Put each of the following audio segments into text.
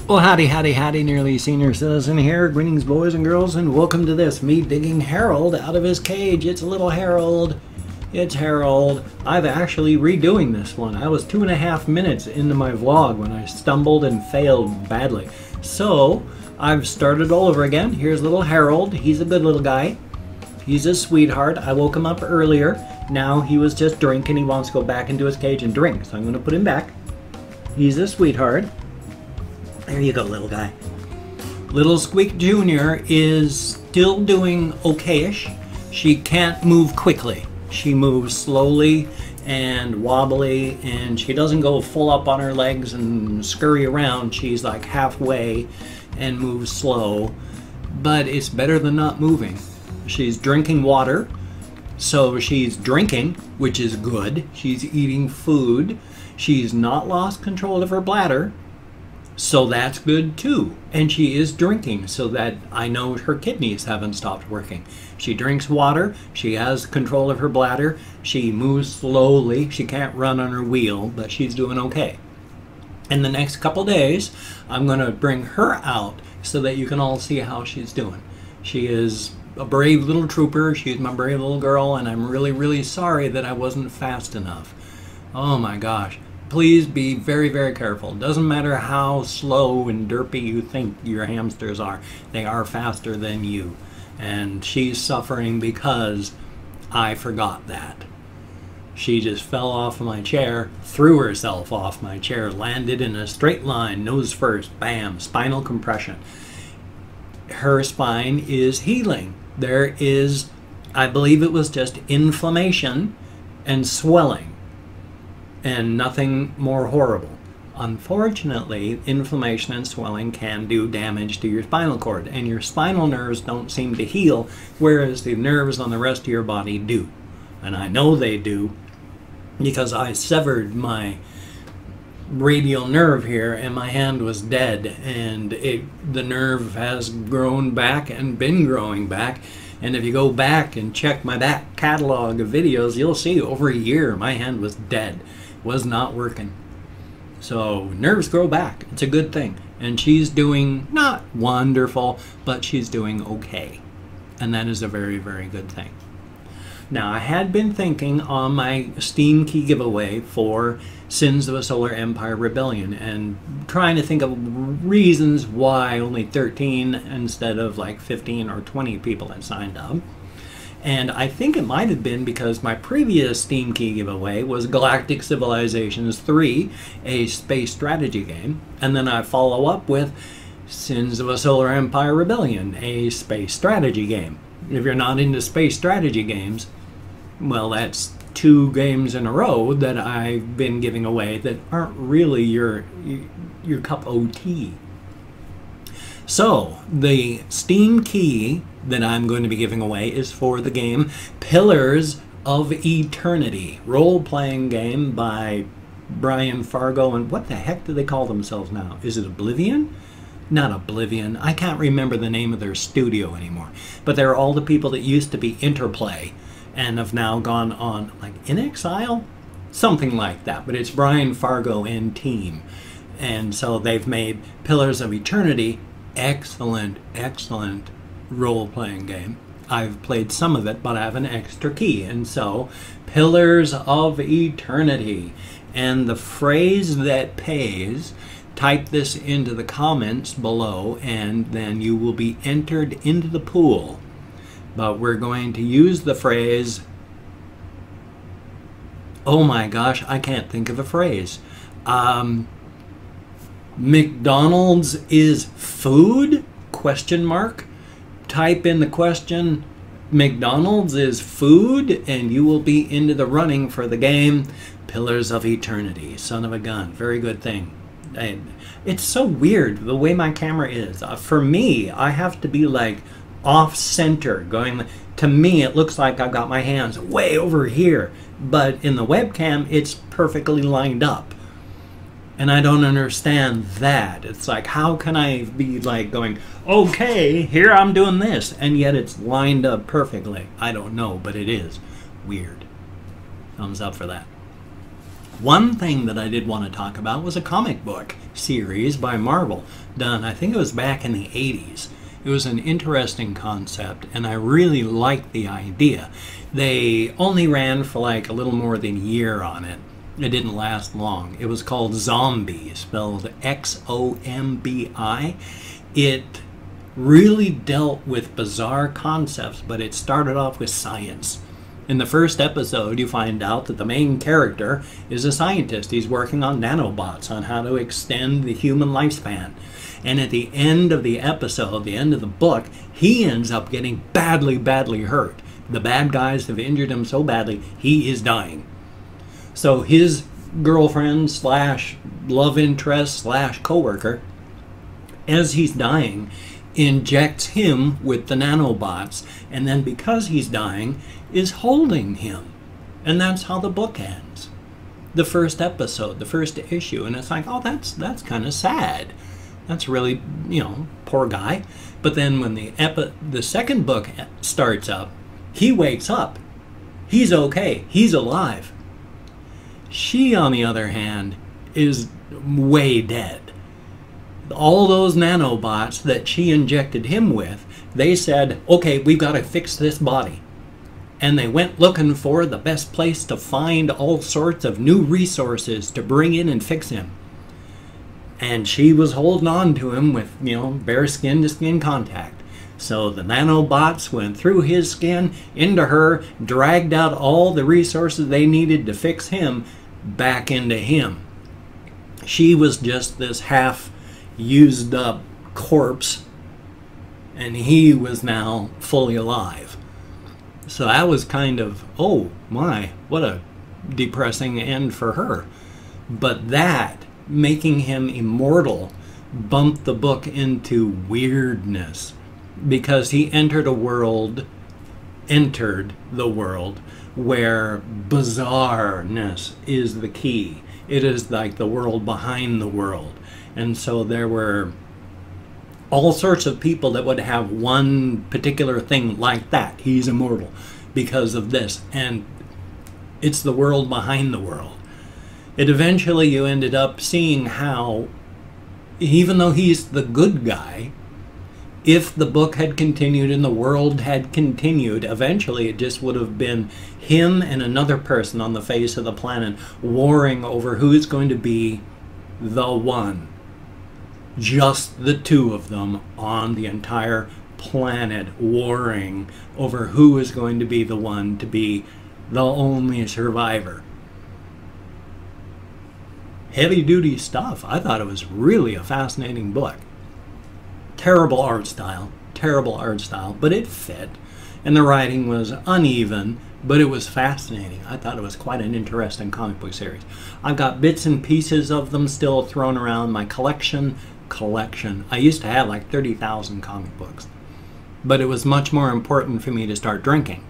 Well, howdy, howdy, howdy, nearly senior citizen here. Greetings, boys and girls, and welcome to this. Me digging Harold out of his cage. It's little Harold. It's Harold. I'm actually redoing this one. I was 2.5 minutes into my vlog when I stumbled and failed badly. So, I've started all over again. Here's little Harold. He's a good little guy. He's a sweetheart. I woke him up earlier. Now he was just drinking. He wants to go back into his cage and drink. So I'm going to put him back. He's a sweetheart. There you go, little guy. Little Squeak Jr. is still doing okayish. She can't move quickly. She moves slowly and wobbly, and she doesn't go full up on her legs and scurry around. She's like halfway and moves slow, but it's better than not moving. She's drinking water, so she's drinking, which is good. She's eating food. She's not lost control of her bladder, so that's good too. And she is drinking, so that I know her kidneys haven't stopped working. She drinks water, she has control of her bladder, she moves slowly, she can't run on her wheel, but she's doing okay. In the next couple days, I'm going to bring her out so that you can all see how she's doing. She is a brave little trooper, she's my brave little girl, and I'm really, really sorry that I wasn't fast enough. Oh my gosh. Please be very, very careful. Doesn't matter how slow and derpy you think your hamsters are. They are faster than you. And she's suffering because I forgot that. She just fell off of my chair, threw herself off my chair, landed in a straight line, nose first, bam, spinal compression. Her spine is healing. There is, I believe it was just inflammation and swelling, and nothing more horrible. Unfortunately, inflammation and swelling can do damage to your spinal cord, and your spinal nerves don't seem to heal, whereas the nerves on the rest of your body do. And I know they do because I severed my radial nerve here and my hand was dead, and the nerve has grown back and been growing back. And if you go back and check my back catalog of videos, you'll see over a year my hand was dead. Was not working. So nerves grow back. It's a good thing. And she's doing not wonderful, but she's doing okay. And that is a very, very good thing. Now, I had been thinking on my Steam key giveaway for Sins of a Solar Empire Rebellion and trying to think of reasons why only 13 instead of like 15 or 20 people had signed up. And I think it might have been because my previous Steam key giveaway was Galactic Civilizations 3, a space strategy game. And then I follow up with Sins of a Solar Empire Rebellion, a space strategy game. If you're not into space strategy games, well, that's 2 games in a row that I've been giving away that aren't really your cup of tea. So, the Steam key that I'm going to be giving away is for the game Pillars of Eternity, role-playing game by Brian Fargo, and what the heck do they call themselves now? Is it Oblivion? Not Oblivion. I can't remember the name of their studio anymore. But they're all the people that used to be Interplay and have now gone on, like, In Exile? Something like that. But it's Brian Fargo and team. And so they've made Pillars of Eternity. Excellent, excellent role-playing game. I've played some of it, but I have an extra key. And so, Pillars of Eternity. And the phrase that pays, type this into the comments below, and then you will be entered into the pool. But we're going to use the phrase, oh my gosh, I can't think of a phrase. McDonald's is food? Question mark. Type in the question, McDonald's is food, and you will be into the running for the game Pillars of Eternity. Son of a gun. Very good thing. It's so weird the way my camera is. For me, I have to be like off-center. Going to me, it looks like I've got my hands way over here, but in the webcam, it's perfectly lined up. And I don't understand that. It's like, how can I be like going, okay, here I'm doing this, and yet it's lined up perfectly? I don't know, but it is weird. Thumbs up for that. One thing that I did want to talk about was a comic book series by Marvel. done. I think it was back in the 80s. It was an interesting concept, and I really liked the idea. They only ran for like a little more than a year on it. It didn't last long. It was called Zombie, spelled X-O-M-B-I. It really dealt with bizarre concepts, but it started off with science. In the first episode, you find out that the main character is a scientist. He's working on nanobots, on how to extend the human lifespan. And at the end of the episode, the end of the book, he ends up getting badly, badly hurt. The bad guys have injured him so badly, he is dying. So his girlfriend slash love interest slash coworker, as he's dying, injects him with the nanobots, and then because he's dying, is holding him. And that's how the book ends. The first episode, the first issue, and it's like, oh, that's kind of sad. That's really, poor guy. But then when the second book starts up, he wakes up. He's okay. He's alive. She, on the other hand, is way dead. All those nanobots that she injected him with, they said, okay, we've got to fix this body. And they went looking for the best place to find all sorts of new resources to bring in and fix him. And she was holding on to him with, bare skin to skin contact. So the nanobots went through his skin into her, dragged out all the resources they needed to fix him back into him. She was just this half used up corpse, and he was now fully alive. So that was kind of, oh my, what a depressing end for her. But that, making him immortal, bumped the book into weirdness, because he entered the world where bizarreness is the key. It is like the world behind the world. And so there were all sorts of people that would have one particular thing like that. He's immortal because of this. And it's the world behind the world. It eventually, you ended up seeing how, even though he's the good guy, if the book had continued and the world had continued, eventually it just would have been him and another person on the face of the planet warring over who's going to be the one. Just the two of them on the entire planet warring over who is going to be the one to be the only survivor. Heavy duty stuff. I thought it was really a fascinating book. Terrible art style, but it fit. And the writing was uneven, but it was fascinating. I thought it was quite an interesting comic book series. I've got bits and pieces of them still thrown around my collection. I used to have like 30,000 comic books, but it was much more important for me to start drinking.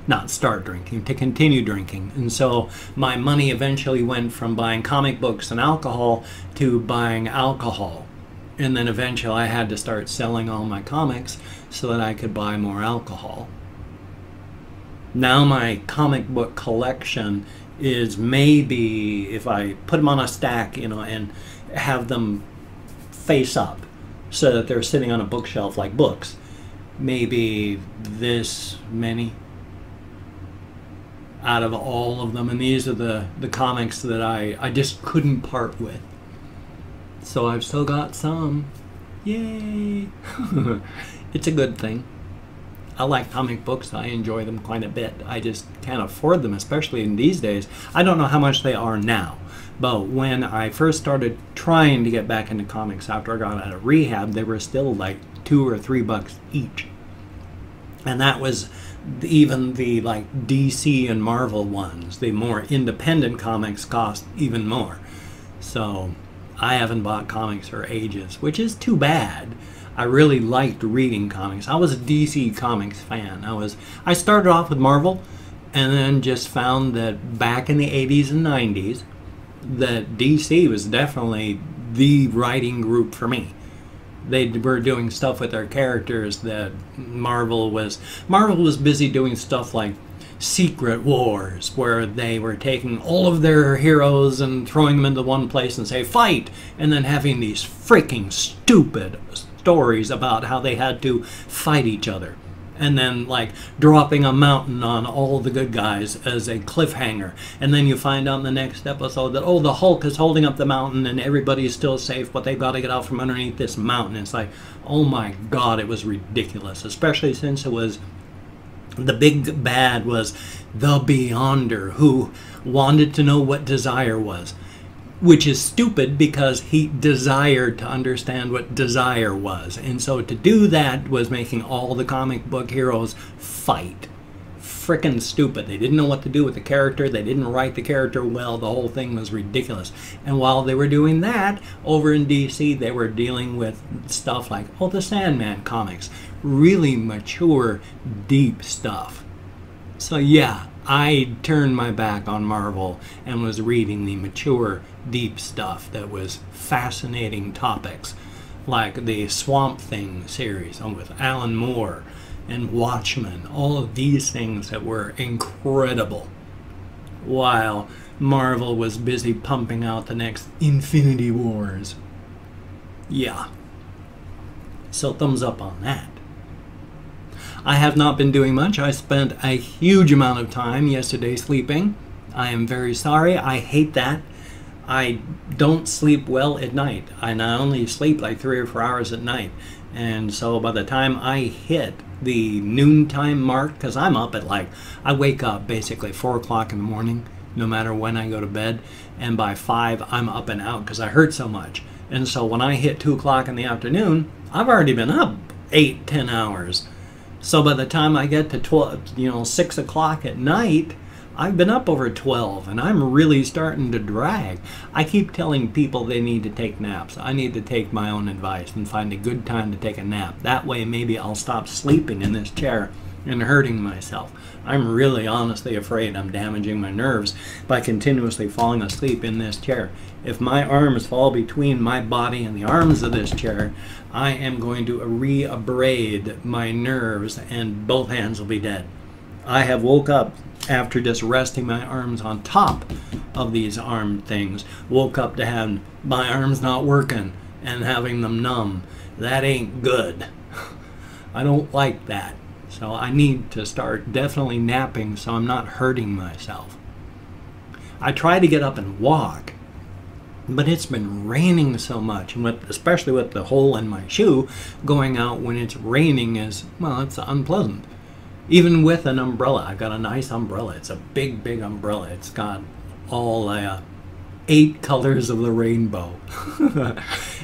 Not start drinking, to continue drinking. And so my money eventually went from buying comic books and alcohol to buying alcohol. And then eventually I had to start selling all my comics so that I could buy more alcohol. Now my comic book collection is maybe, if I put them on a stack, and have them face up so that they're sitting on a bookshelf like books, maybe this many out of all of them. And these are the comics that I just couldn't part with. So I've still got some. Yay! It's a good thing. I like comic books. I enjoy them quite a bit. I just can't afford them, especially in these days. I don't know how much they are now, but when I first started trying to get back into comics after I got out of rehab, they were still like $2 or $3 each. And that was even the like DC and Marvel ones. The more independent comics cost even more. So I haven't bought comics for ages, which is too bad. I really liked reading comics. I was a DC Comics fan. I started off with Marvel, and then just found that back in the 80s and 90s, that DC was definitely the writing group for me. They were doing stuff with their characters that Marvel was busy doing stuff like secret wars where they were taking all of their heroes and throwing them into one place and say, fight! And then having these freaking stupid stories about how they had to fight each other. And then, like, dropping a mountain on all the good guys as a cliffhanger. And then you find out in the next episode that, oh, the Hulk is holding up the mountain and everybody's still safe, but they've got to get out from underneath this mountain. It's like, oh my God, it was ridiculous. Especially since it was, the big bad was the Beyonder, who wanted to know what desire was. Which is stupid because he desired to understand what desire was. And so to do that was making all the comic book heroes fight. Frickin' stupid. They didn't know what to do with the character. They didn't write the character well. The whole thing was ridiculous. And while they were doing that, over in DC, they were dealing with stuff like, oh, the Sandman comics. Really mature, deep stuff. So yeah, I turned my back on Marvel and was reading the mature, deep stuff that was fascinating topics, like the Swamp Thing series with Alan Moore and Watchmen, all of these things that were incredible, while Marvel was busy pumping out the next Infinity Wars. Yeah. So thumbs up on that. I have not been doing much. I spent a huge amount of time yesterday sleeping. I am very sorry. I hate that. I don't sleep well at night. I only sleep like 3 or 4 hours at night. And so by the time I hit the noontime mark, because I'm up at I wake up basically 4 o'clock in the morning, no matter when I go to bed. And by 5, I'm up and out because I hurt so much. And so when I hit 2 o'clock in the afternoon, I've already been up 8, 10 hours. So by the time I get to 6 o'clock at night, I've been up over 12, and I'm really starting to drag. I keep telling people they need to take naps. I need to take my own advice and find a good time to take a nap. That way maybe I'll stop sleeping in this chair and hurting myself. I'm really honestly afraid I'm damaging my nerves by continuously falling asleep in this chair. If my arms fall between my body and the arms of this chair, I am going to re-abrade my nerves and both hands will be dead. I have woke up after just resting my arms on top of these arm things. Woke up to have my arms not working and having them numb. That ain't good. I don't like that. So I need to start definitely napping so I'm not hurting myself. I try to get up and walk, but it's been raining so much, and especially with the hole in my shoe, going out when it's raining is, well, it's unpleasant. Even with an umbrella, I've got a nice umbrella. It's a big, big umbrella. It's got all 8 colors of the rainbow.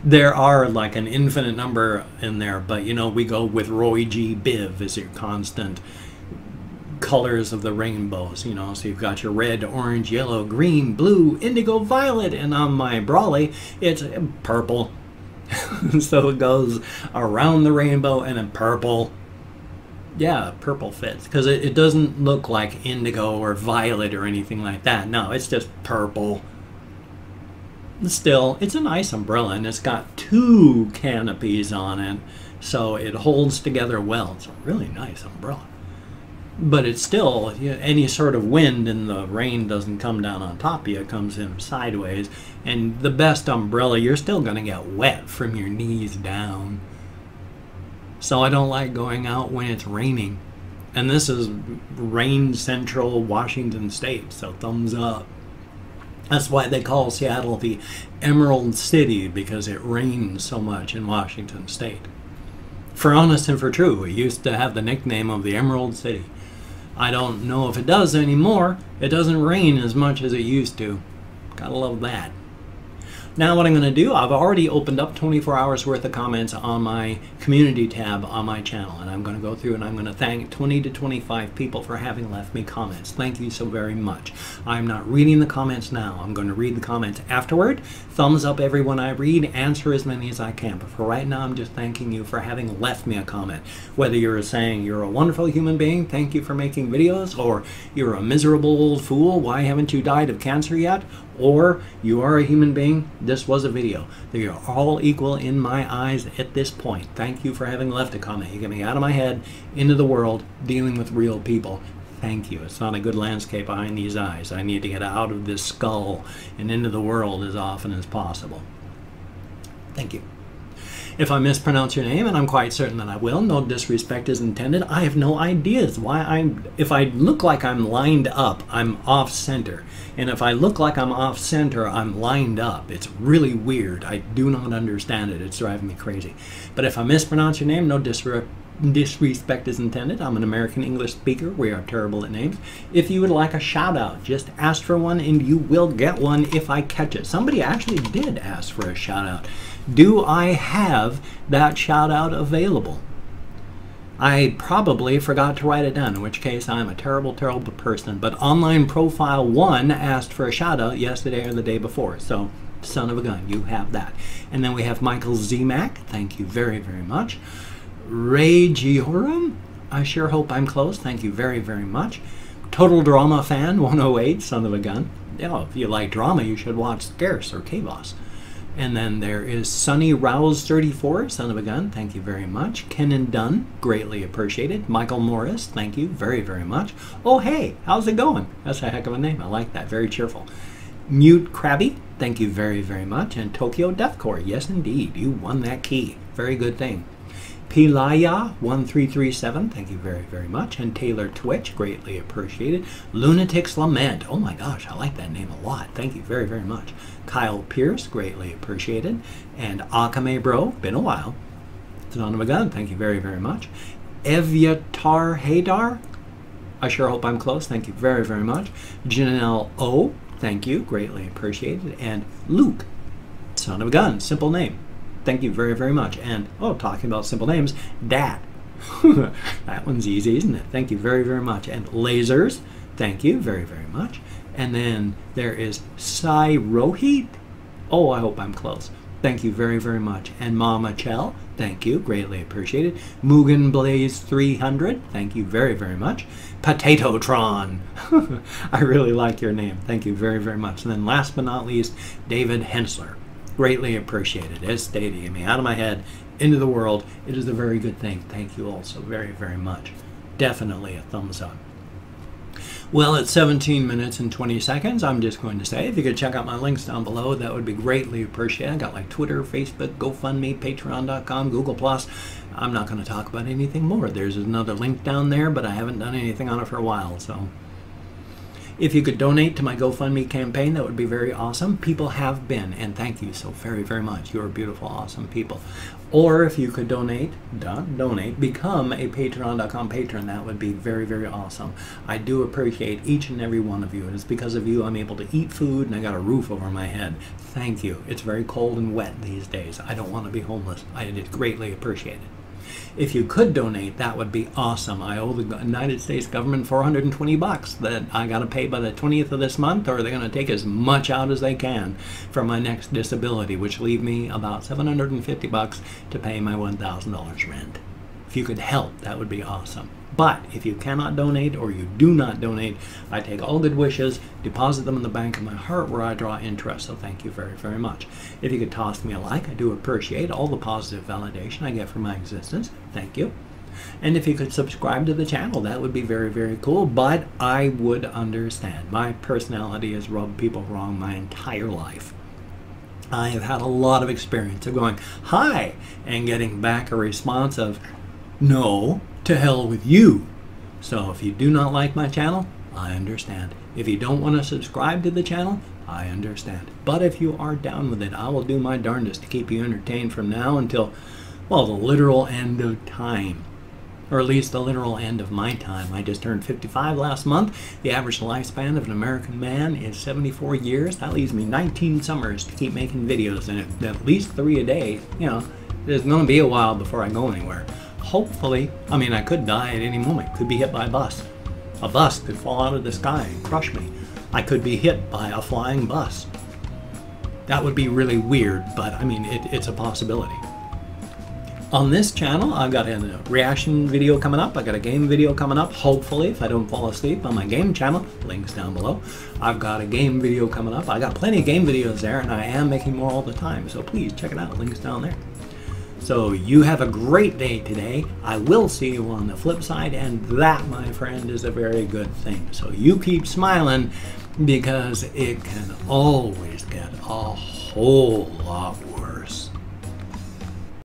There are like an infinite number in there, but we go with Roy G. Biv as your constant colors of the rainbows, so you've got your red, orange, yellow, green, blue, indigo, violet, and on my brolly, it's purple. So it goes around the rainbow and in purple. Yeah, purple fits, because it doesn't look like indigo or violet or anything like that. No, it's just purple. Still, it's a nice umbrella, and it's got 2 canopies on it, so it holds together well. It's a really nice umbrella. But it's still, any sort of wind and the rain doesn't come down on top of you, it comes in sideways. And the best umbrella, you're still going to get wet from your knees down. So I don't like going out when it's raining. And this is rain central Washington State, so thumbs up. That's why they call Seattle the Emerald City, because it rains so much in Washington State. For honest and for true, it used to have the nickname of the Emerald City. I don't know if it does anymore. It doesn't rain as much as it used to. Gotta love that. Now what I'm going to do, I've already opened up 24 hours worth of comments on my community tab on my channel, and I'm going to go through and I'm going to thank 20 to 25 people for having left me comments. Thank you so very much. I'm not reading the comments now. I'm going to read the comments afterward. Thumbs up everyone I read, answer as many as I can. But for right now, I'm just thanking you for having left me a comment. Whether you're saying you're a wonderful human being, thank you for making videos, or you're a miserable old fool, why haven't you died of cancer yet? Or you are a human being, this was a video. They are all equal in my eyes at this point. Thank you for having left a comment. You get me out of my head, into the world, dealing with real people. Thank you. It's not a good landscape behind these eyes. I need to get out of this skull and into the world as often as possible. Thank you. If I mispronounce your name, and I'm quite certain that I will, no disrespect is intended. I have no ideas why if I look like I'm lined up, I'm off center. And if I look like I'm off center, I'm lined up. It's really weird. I do not understand it. It's driving me crazy. But if I mispronounce your name, no disrespect is intended. I'm an American English speaker. We are terrible at names. If you would like a shout out, just ask for one and you will get one if I catch it. Somebody actually did ask for a shout out. Do I have that shout out available? I probably forgot to write it down, in which case I'm a terrible, terrible person. But Online Profile 1 asked for a shout out yesterday or the day before. So, son of a gun, you have that. And then we have Michael Zmac. Thank you very, very much. Ray Giorum. I sure hope I'm close. Thank you very, very much. Total Drama Fan 108. Son of a gun. Yeah, if you like drama, you should watch Scarce or K-Boss. And then there is Sunny Rouse 34, son of a gun, thank you very much. Kenan Dunn, greatly appreciated. Michael Morris, thank you very, very much. Oh, hey, how's it going? That's a heck of a name. I like that. Very cheerful. Mute Krabby, thank you very, very much. And Tokyo Deathcore, yes, indeed. You won that key. Very good thing. Pilaya 1337, thank you very, very much. And Taylor Twitch, greatly appreciated. Lunatic's Lament, oh my gosh, I like that name a lot. Thank you very, very much. Kyle Pierce, greatly appreciated. And Akame Bro, been a while. Son of a gun, thank you very, very much. Evyatar Haydar, I sure hope I'm close. Thank you very, very much. Janelle O, thank you, greatly appreciated. And Luke, son of a gun, simple name. Thank you very, very much. And, oh, talking about simple names, Dad. That one's easy, isn't it? Thank you very, very much. And Lasers, thank you very, very much. And then there is Sai Rohit. Oh, I hope I'm close. Thank you very, very much. And Mama Chell, thank you, greatly appreciated. Mugen Blaze 300, thank you very, very much. Potatotron, I really like your name. Thank you very, very much. And then last but not least, David Hensler. Greatly appreciated. As stated, I mean, out of my head, into the world. It is a very good thing. Thank you all so very, very much. Definitely a thumbs up. Well, it's 17 minutes and 20 seconds. I'm just going to say, if you could check out my links down below, that would be greatly appreciated. I got like Twitter, Facebook, GoFundMe, Patreon.com, Google+. I'm not going to talk about anything more. There's another link down there, but I haven't done anything on it for a while, so... If you could donate to my GoFundMe campaign, that would be very awesome. People have been, and thank you so very, very much. You're beautiful, awesome people. Or if you could become a Patreon.com patron, that would be very, very awesome. I do appreciate each and every one of you. It is because of you I'm able to eat food and I got a roof over my head. Thank you. It's very cold and wet these days. I don't want to be homeless. I did greatly appreciate it. If you could donate, that would be awesome. I owe the United States government $420 that I got to pay by the 20th of this month, or they're going to take as much out as they can for my next disability, which leave me about $750 to pay my $1,000 rent. If you could help, that would be awesome. But if you cannot donate or you do not donate, I take all good wishes, deposit them in the bank of my heart where I draw interest. So thank you very, very much. If you could toss me a like, I do appreciate all the positive validation I get from my existence. Thank you. And if you could subscribe to the channel, that would be very, very cool. But I would understand. My personality has rubbed people wrong my entire life. I have had a lot of experience of going, hi, and getting back a response of, no, to hell with you. So if you do not like my channel, I understand. If you don't want to subscribe to the channel, I understand. But if you are down with it, I will do my darndest to keep you entertained from now until, well, the literal end of time. Or at least the literal end of my time. I just turned 55 last month. The average lifespan of an American man is 74 years. That leaves me 19 summers to keep making videos, and at least 3 a day. You know, there's going to be a while before I go anywhere. Hopefully, I mean, I could die at any moment. Could be hit by a bus. A bus could fall out of the sky and crush me. I could be hit by a flying bus. That would be really weird, but I mean, it's a possibility. On this channel, I've got a reaction video coming up. I got a game video coming up, hopefully, if I don't fall asleep on my game channel. Links down below. I've got a game video coming up. I got plenty of game videos there, and I am making more all the time, so please check it out. Links down there. So you have a great day today. I will see you on the flip side, and that, my friend, is a very good thing. So you keep smiling, because it can always get a whole lot worse.